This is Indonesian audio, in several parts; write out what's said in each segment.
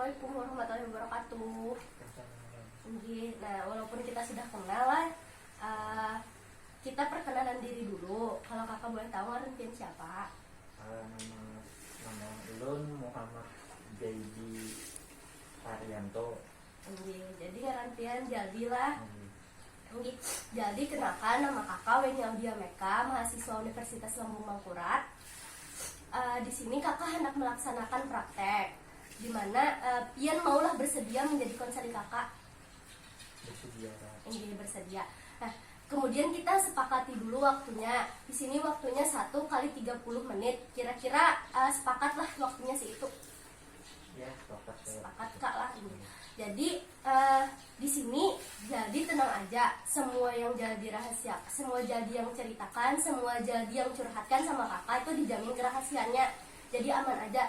Assalamualaikum warahmatullahi wabarakatuh. Nah, walaupun kita sudah kenal lah, kita perkenalan diri dulu. Kalau kakak boleh tahu Rantian siapa? Nama ulun Muhammad Jaidi Haryanto. Jadi Rantian jadilah. Jadi kenalkan, nama kakak Weni Audia Meka, mahasiswa Universitas Lambung Mangkurat. Di sini kakak hendak melaksanakan praktek, di mana Pian maulah bersedia menjadi konseli kakak. Bersedia. Nah, kemudian kita sepakati dulu waktunya. Di sini waktunya 1 kali 30 menit. Kira-kira sepakatlah waktunya segitu. Ya, sepakat kak lah. Jadi di sini jadi tenang aja. Semua yang jadi rahasia, semua jadi yang ceritakan, semua jadi yang curhatkan sama kakak itu dijamin kerahasiaannya. Jadi aman aja.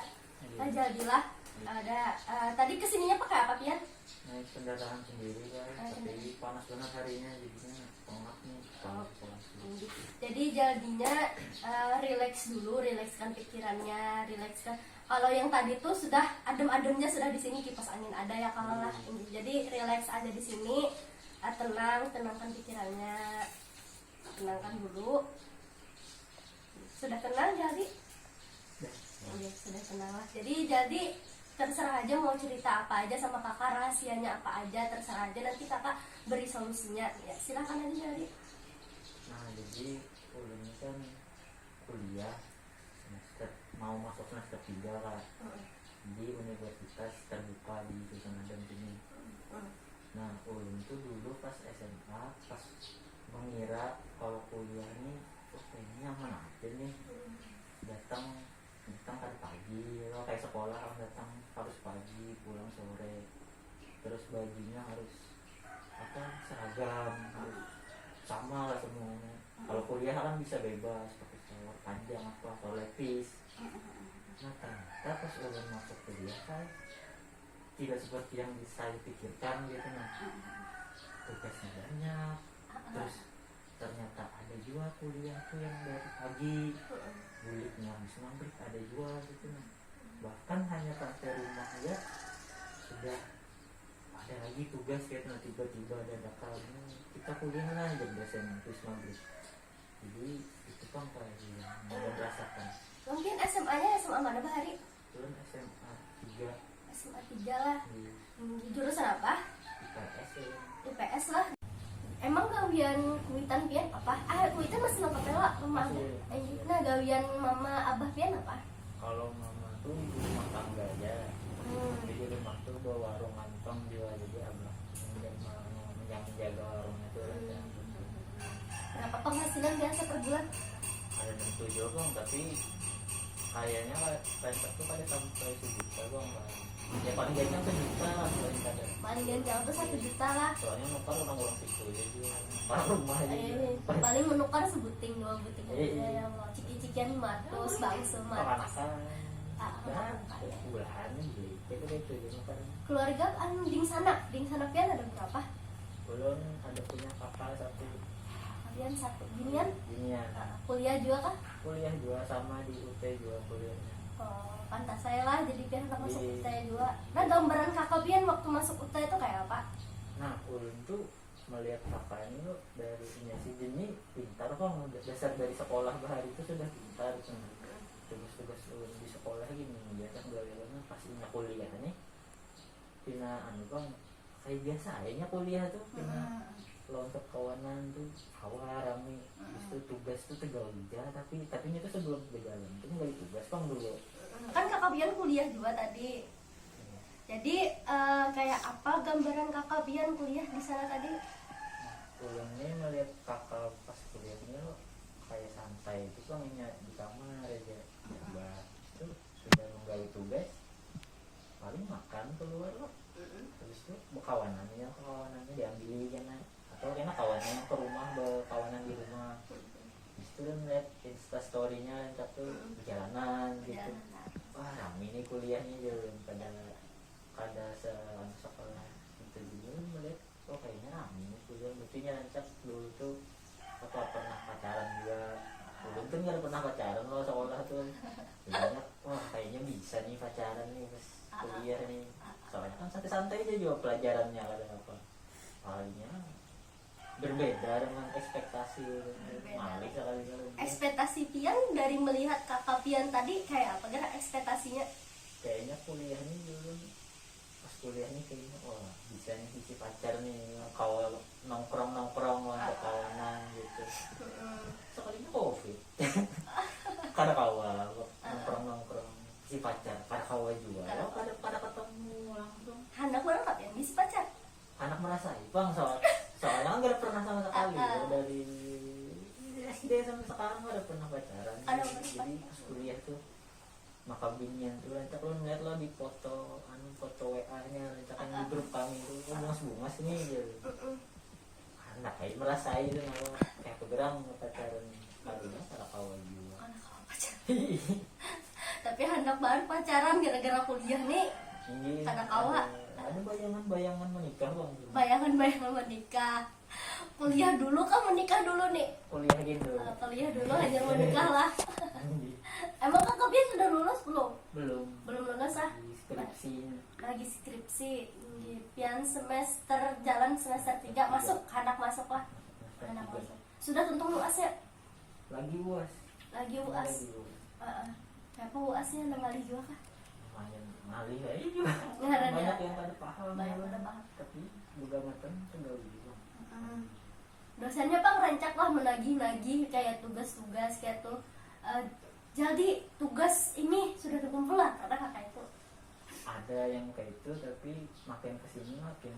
Nah, jadilah ada tadi kesininya pakai apa Pian? Naik kendaraan sendiri kan, tapi panas banget harinya jadinya pengat nih. Jadi jadinya relax dulu, relakskan pikirannya, relakskan. Kalau yang tadi tuh sudah adem-ademnya sudah di sini, kipas angin ada ya kalau lah. Jadi relax aja di sini, tenangkan pikirannya, tenangkan dulu. Sudah tenang jadi? Sudah tenang lah. Jadi terserah aja mau cerita apa aja sama kakak, rahasianya apa aja terserah aja, nanti kakak beri solusinya. Ya silakan aja jadi. Nah, jadi ulun ini kan kuliah mau masuk semester 3 lah di Universitas Terbuka di Susanadam sini. Nah, ulun tuh dulu pas SMA pas mengira kalau kuliah ini kayaknya aman aja nih, datang kan pagi, kalau kayak sekolah kan datang harus pagi, pulang sore, terus bajunya harus seragam, harus sama lah semuanya. Kalau kuliah kan bisa bebas pakai celana panjang atau lepis. Nah, ternyata pas ulun masuk kuliah kan tidak seperti yang saya pikirkan gitu. Nah, tugasnya banyak, terus ternyata ada juga kuliah tuh yang dari pagi buliknya habis maghrib, ada juga gitu. Nah, bahkan hanya sampai rumah aja sudah ada lagi tugas gitu. Nah, tiba-tiba ada dakal kita kuliah lah jam 12 habis maghrib. Jadi itu kan kayak yang merasakan. Mungkin SMA-nya SMA mana Bahari? Belum SMA 3. SMA 3 lah. Jurusan apa? IPS ya. IPS lah. Emang gawian kuitan Pian apa? Kuitan masih lengkap ya mama. Nah, gawian mama abah Pian apa? Kalau mama tuh ibu rumah tangga aja. Jadi rumah tuh bawa warung kantong juga, jadi abah yang menjaga warungnya tuh aja. Berapa penghasilan biasa per bulan? Ada tentu juga bang, tapi kayaknya pentek tuh pada sampai 1 juta bang. Ya paling gajinya 1 juta lah paling kadang. Paling gajinya tuh 1 juta lah. Soalnya nukar orang-orang situ aja juga, orang rumah aja. Paling menukar sebuting 2 buting aja ya mau ciki-cikian 500 bangsa mah. Bulahannya beli itu nukar. Keluarga ding sana Pian ada berapa? Belum ada punya kapal 1. Kalian 1 ginian? Kuliah juga kah? Kuliah juga sama di UT juga kuliahnya. Oh, pantas saya lah jadi Pian tak masuk UT juga. Nah, gambaran kakak Pian waktu masuk UT itu kayak apa? Nah, ulun tuh melihat kakak ini tuh dari si Jenny pintar kok, dasar dari sekolah Bahari itu sudah pintar. Tugas-tugas ulun di sekolah gini biasa gaweannya pastinya kuliah nih. Pina bang, kayak biasa aja kuliah tuh pina kelompok kawanan tuh awal rame. Itu tugas tuh tegal aja, tapi itu sebelum berjalan itu nggak tugas bang dulu. Kan kakak Pian kuliah juga tadi. Jadi kayak apa gambaran kakak Pian kuliah di sana tadi? Ulun ini melihat kakak pas kuliahnya kayak santai itu bang, di kamar aja. Itu sudah menggali tugas, paling makan keluar loh. Terus itu kawanannya diambil kan, atau karena kawanannya ke rumah, kawanan di rumah. Itu udah melihat instastorynya satu perjalanan gitu. Wah, rame nih kuliahnya jauh pada sekolah itu juga melihat kayaknya rame nih kuliah. Buktinya lancap dulu tuh pernah pacaran juga. Ulun kan gak pernah pacaran loh sekolah tuh. Banyak, wah kayaknya bisa nih pacaran nih pas kuliah nih. santai-santai aja juga pelajarannya ada apa halnya berbeda dengan ekspektasi malih sekali kalau Ekspektasi Pian dari melihat kakak Pian tadi kayak apa kira ekspektasinya? kayaknya kuliah ini dulu pas kuliah ini kayaknya wah bisa nih isi pacar nih kalau nongkrong kawanan gitu sekalinya covid kada kawa nongkrong si pacar kada kawa juga kada ketemu langsung Hendak berangkat ya bisa pacar. anak merasai bang soalnya kan gak pernah sama sekali dari SD sampai sekarang gak pernah pacaran jadi pas kuliah tuh maka binian tuh rancak lo ngeliat lo di foto foto WA nya rancak di grup kami tuh bungas nih gitu anak kayak merasai itu nggak kayak kegerang pacaran kalinya salah kawan juga Anak kawa pacar. Tapi hendak baru pacaran gara-gara kuliah nih. Kada kawa. Ada bayangan menikah bang. Bayangan menikah. Kuliah dulu kan menikah dulu nih. Kuliah gitu. Kuliah dulu hanya menikah lah. Emang kakak Pian sudah lulus belum? Belum lulus ah. Lagi skripsi. Pian semester jalan semester 3 masuk lah. Anak masuk. Sudah tentu UAS ya? Lagi UAS. Apa UASnya ada ngalih juga kah? Lumayan ngalih aja juga. Banyak yang pada paham. Tapi juga macam tinggal juga. Dosennya Bang rancak lah menagih-nagih kayak tugas-tugas kayak tuh. Jadi tugas ini sudah terkumpul lah kata kakak itu. Ada yang kayak itu tapi makin kesini makin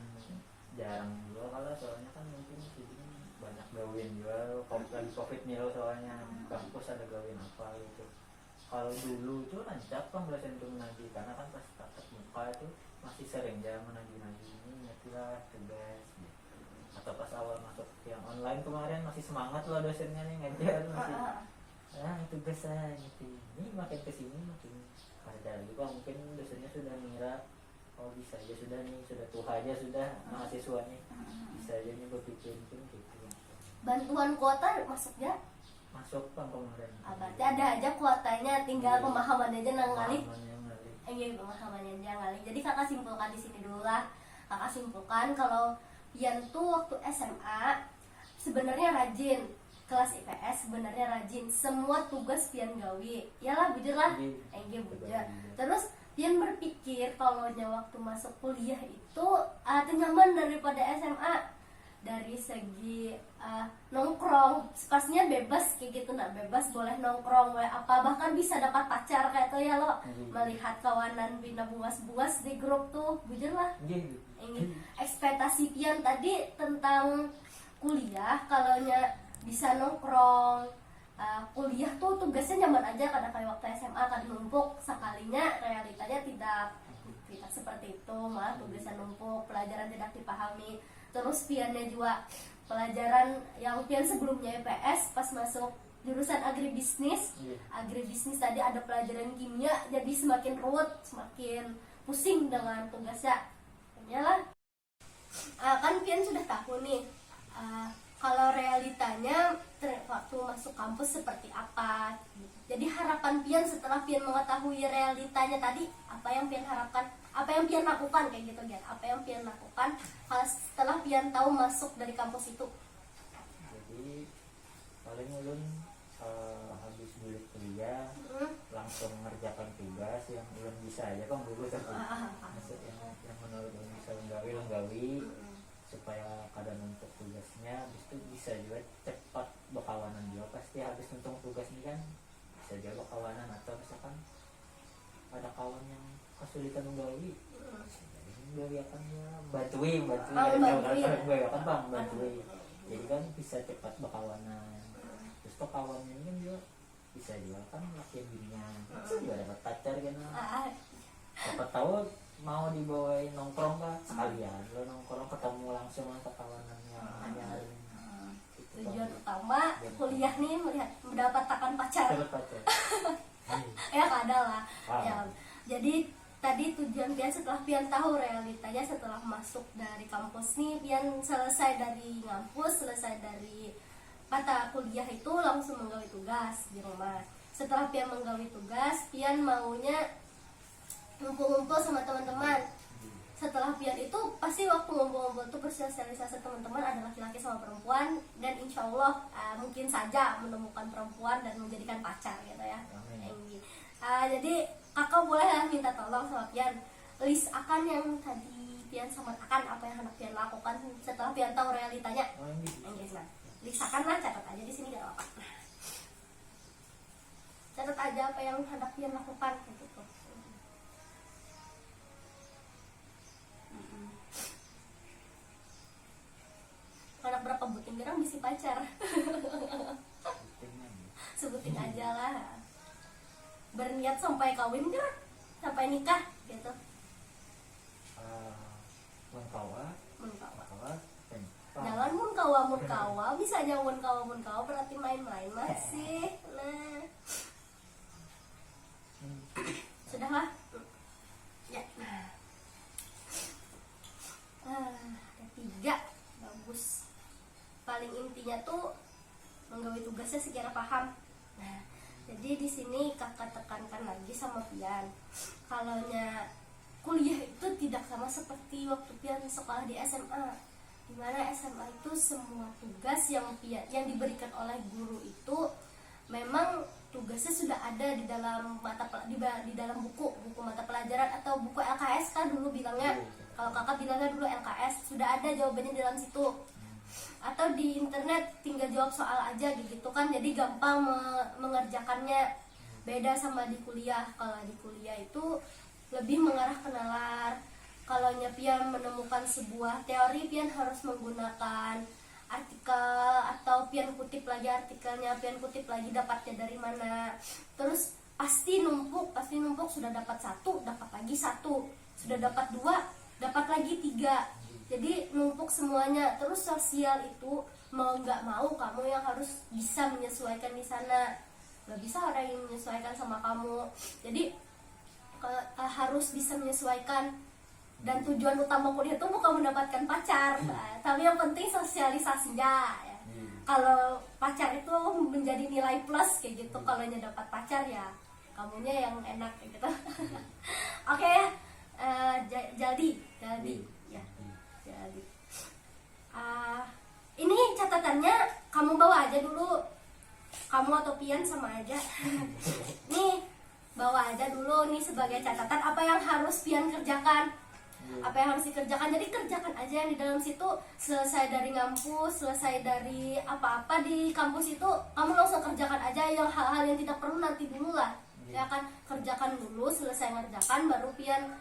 jarang juga kalau soalnya kan mungkin sini banyak gawin juga lagi covid nih loh soalnya kampus ada gawin apa gitu. Kalau dulu tuh rancak kan dosen tuh menagih karena kan pas tatap muka itu masih sering dia menagih-nagih ini nyatilah tugas gitu. Atau pas awal masuk yang online kemarin masih semangat loh dosennya nih ngajar masih tugas gitu. Ini makin kesini makin ada juga mungkin dosennya sudah mengira oh bisa aja sudah nih sudah tuh aja sudah mahasiswanya bisa aja nih berpikir mungkin gitu. Bantuan kuota masuknya? Masuk bang kemarin. Berarti ada aja kuotanya tinggal pemahaman aja ngalih. Iya pemahamannya aja ngalih. Jadi kakak simpulkan di sini dulu lah. Kakak simpulkan kalau Pian tuh waktu SMA sebenarnya rajin. Kelas IPS sebenarnya rajin, semua tugas Pian gawi, iyalah bujur lah, bujur. Terus Pian berpikir kalau waktu masuk kuliah itu nyaman daripada SMA dari segi nongkrong, pastinya bebas kayak gitu, nah bebas boleh nongkrong, apa bahkan bisa dapat pacar kayak tuh ya lo, melihat kawanan bina buas-buas di grup tuh, bujur lah. Ini ekspektasi Pian tadi tentang kuliah, kalau bisa nongkrong, kuliah tuh tugasnya nyaman aja karena kayak waktu SMA kan numpuk sekalinya realitanya tidak seperti itu malah tugasnya numpuk pelajaran tidak dipahami. Terus Piannya juga pelajaran yang Pian sebelumnya IPS pas masuk jurusan agribisnis tadi ada pelajaran kimia jadi semakin ruwet semakin pusing dengan tugasnya lah. Kan Pian sudah tahu nih kalau realitanya waktu masuk kampus seperti apa. Jadi harapan Pian setelah Pian mengetahui realitanya tadi, apa yang Pian harapkan, apa yang Pian lakukan kayak gitu kan? Apa yang Pian lakukan setelah Pian tahu masuk dari kampus itu? Jadi paling ulun habis bulan kuliah langsung mengerjakan tugas yang ulun bisa aja kan dulu masuk yang menurut ulun bisa lenggawi supaya kadang untuk tugasnya habis itu bisa juga cepat berkawanan juga pasti habis untuk tugas ini kan bisa juga berkawanan atau misalkan ada kawan yang kesulitan menggawi menggawi akan bantuin jadi kan bisa cepat berkawanan terus tuh kawannya ini kan juga bisa juga kan laki bininya bisa juga dapat pacar kan siapa tahu mau dibawain nongkrong kan sekalian lo nongkrong ketemu langsung sama kawanannya tujuan utama kuliah nih mendapatkan pacar ya ada lah ya. Jadi tadi tujuan Pian setelah Pian tahu realitanya setelah masuk dari kampus nih Pian selesai dari ngampus selesai dari mata kuliah itu langsung menggawi tugas di rumah. Setelah Pian menggawi tugas Pian maunya ngumpul-ngumpul sama teman-teman setelah pian itu pasti waktu ngumpul-ngumpul tuh bersosialisasi teman-teman ada laki-laki sama perempuan, dan insya Allah mungkin saja menemukan perempuan dan menjadikan pacar gitu ya. Amin. Jadi kakak boleh lah minta tolong sama pian, list akan yang tadi pian sama akan apa yang hendak pian lakukan setelah pian tahu realitanya. List akan lah, catat aja di sini gak apa-apa. Catat aja apa yang hendak pian lakukan gitu. Anak berapa buting gerang bisa pacar. Sebutin aja lah. Berniat sampai kawin gerang, sampai nikah gitu. Mun kawa Jangan mun kawa bisa aja mun kawa berarti main-main masih. Nah. Sudah lah. Ya. Ada 3. Bagus. Paling intinya tuh menggawe tugasnya sekira paham. Nah, jadi di sini kakak tekankan lagi sama pian, kalaunya kuliah itu tidak sama seperti waktu pian sekolah di SMA, dimana SMA itu semua tugas yang diberikan oleh guru itu memang tugasnya sudah ada di dalam di dalam buku mata pelajaran atau buku LKS kan dulu bilangnya. Kalau kakak bilangnya dulu LKS, sudah ada jawabannya di dalam situ. Atau di internet tinggal jawab soal aja gitu kan, jadi gampang mengerjakannya. Beda sama di kuliah. Kalau di kuliah itu lebih mengarah ke nalar. Kalau pian menemukan sebuah teori, pian harus menggunakan artikel atau pian kutip lagi artikelnya, pian kutip lagi dapatnya dari mana. Terus pasti numpuk sudah dapat 1, dapat lagi 1, sudah dapat 2, dapat lagi 3. Jadi numpuk semuanya. Terus sosial itu mau nggak mau kamu yang harus bisa menyesuaikan di sana. Nggak bisa orang yang menyesuaikan sama kamu. Jadi harus bisa menyesuaikan. Dan tujuan utama kuliah itu bukan mendapatkan pacar, tapi yang penting sosialisasinya. Ya. Kalau pacar itu menjadi nilai plus kayak gitu. Kalau dapat pacar ya kamunya yang enak kayak gitu. Oke ya. Jadi. Ini catatannya kamu bawa aja dulu, kamu atau pian sama aja. Nih bawa aja dulu nih sebagai catatan apa yang harus pian kerjakan, apa yang harus dikerjakan. Jadi kerjakan aja yang di dalam situ. Selesai dari ngampus, selesai dari apa-apa di kampus itu, kamu langsung kerjakan aja. Yang hal-hal yang tidak perlu nanti dulu lah, ya kan. Kerjakan dulu, selesai ngerjakan baru pian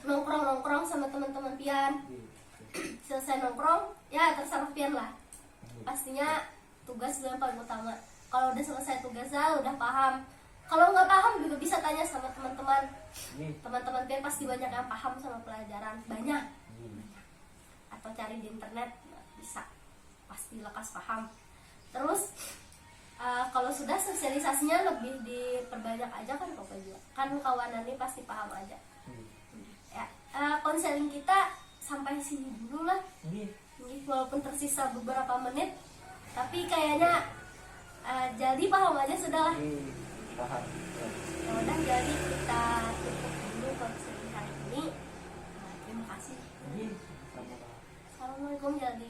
nongkrong sama teman-teman pian. Selesai nongkrong ya terserah pian lah, pastinya tugas yang paling utama. Kalau udah selesai tugasnya udah paham, kalau nggak paham juga bisa tanya sama teman-teman pian, pasti banyak yang paham sama pelajaran, banyak. Atau cari di internet bisa, pasti lekas paham. Terus kalau sudah sosialisasinya lebih diperbanyak aja kan kawanan ini pasti paham aja. Ya, konseling kita sampai sini dulu lah. Walaupun tersisa beberapa menit, tapi kayaknya jadi paham aja sudah lah. Paham. Ya udah, jadi kita tutup dulu konseling hari ini. Terima kasih. Assalamualaikum. Jadi.